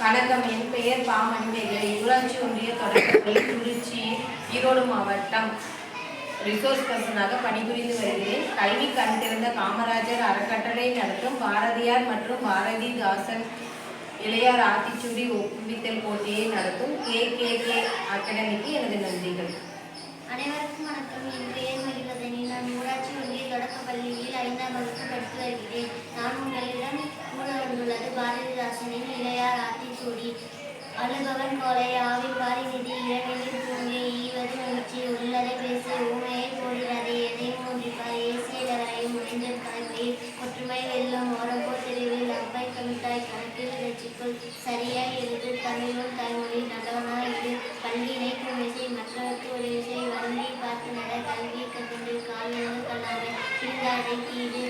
வணக்கம். என் பெயர் பா. மணிமேகலை. ஊராட்சி ஒன்றிய தொடக்கப்பள்ளி திருச்சி, ஈரோடு மாவட்டம் ரிசோர்ஸ் பர்சனாக பணிபுரிந்து வருகிறேன். கல்வி கண் திறந்த காமராஜர் அறக்கட்டளை நடத்தும் பாரதியார் மற்றும் பாரதிதாசன் இளையார் ஆத்திச்சூடி ஒப்புவித்தல் போட்டியை நடத்தும் KKK அகாடமிக்கு எனது நன்றிகள். அனைவருக்கும் வணக்கம். என் பெயர் மணிவதனி. நான் ஊராட்சி ஒன்றிய தொடக்கப்பள்ளியில் 5ஆம் வகுப்பு படித்து வருகிறேன். நான் உங்களிடம் கூற வந்துள்ளது பாரதிதாசனின் இளையார் ஆத்திச்சூடி. அழுபவன் கோலை ஆவி பாரி நிதி இரவினில் தூங்கி ஈவது மகிழ்ச்சி உள்ளதை பேசு ஊமையை போடுகிறதை எதையும் ஒன்றிப்பார் ஏசியவரையும் முடிஞ்சல் கலைப்பையில் ஒற்றுமை வெல்லும் ஓரம்போ தெருவில் அப்பை கமிட்டாய் கணக்கில் ரசிக்குள் சரியாய் எழுது தமிழும் தாய்மொழி நல்லவனாய் இரு பள்ளியினை குமிசை மற்றவர்க்கு ஒரு விசை வண்டி பார்த்து நட கல்வி கண்டு கால்வினு கல்லாமை இருந்தாதை கீழே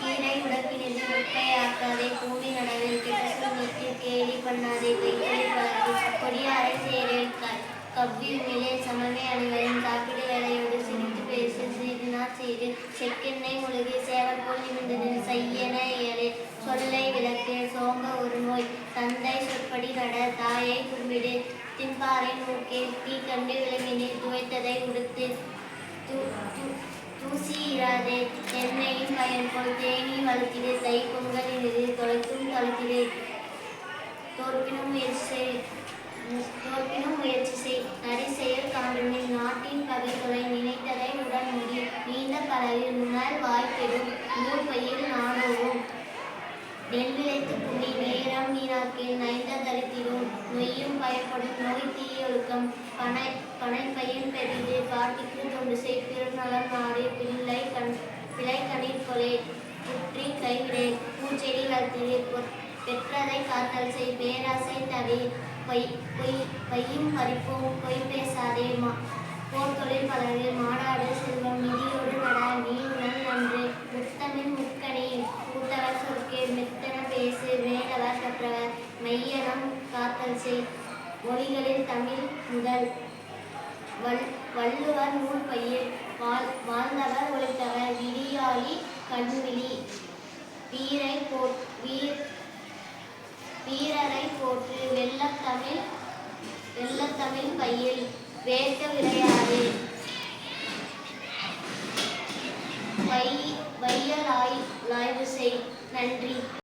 கீழை உடப்பினில் முட்டை ஆக்காதே பூமி நடவில் கிடக்கும் நீட்டு கேலி பண்ணாதே கைத்தொழி பழகு கொடியாரை சேரல் கவ்வி மேலே சமமே அனைவரும் காப்பீடு வேலையோடு சிரித்து பேசு சீர்நாள் செய்து செக்கெண்ணெய் முழுகி சேவல் போல் நிமிர்ந்தது செய்யன இயலே சொல்லை விளக்கு சோம்ப ஒரு நோய் தந்தை சொற்படி நட தாயை கும்பிடு திம்பாறை நோக்கே தீ கண்டு விளங்கினீர் துவைத்ததை உடுத்து தூசி இராதே எண்ணெயும் பயன்போல் தேனி வளர்த்திடு தை பொங்கலினிது தொலைக்கும் தொலைத்திடு தோற்பினும் முயற்சி செய் நரி செயல் காண்டனில் நாட்டின் பகை தொலை நினைத்ததை உடன் முடி நீண்ட பலவில் நுணர் வாய்ப்பெறும் நூல் பையில் நாடோவும் நெல் விளைத்து குடி நேரம் நீராக்கில் நைந்த தரித்திடும் நொய்யும் பயப்படும் நோய் தீயொழுக்கம் பனை பையன் பெரிது பாட்டிக்கு தொண்டு செய் பிறநலம் நாடு பிழை கணிர் கொலை குற்றி கைவிடே பூச்செடி வளர்த்திடு பெற்றதை காத்தல் செய் பேராசை தடை பையும் பறிப்போம் பொய் பேசாதே போர் தொழில் பலரு மாடாடு செல்வம் நிதியோடு நட நீருடன் நன்று முத்தமிழ் முக்கணி கூட்டவர் சொற்கே மெத்தன பேசு மேலவர் கற்றவர் மெய்யனம் காத்தல் செய் மொழிகளில் தமிழ் முதல் வள்ளுவர் நூல் பையில் வாழ்ந்தவர் ஒழித்தவர் விடியாளி கண்விழி வீரரை போற்று வெள்ளத்தமிழ் பையில் வேர்க்க விளையாடு வையலாய்வு செய். நன்றி.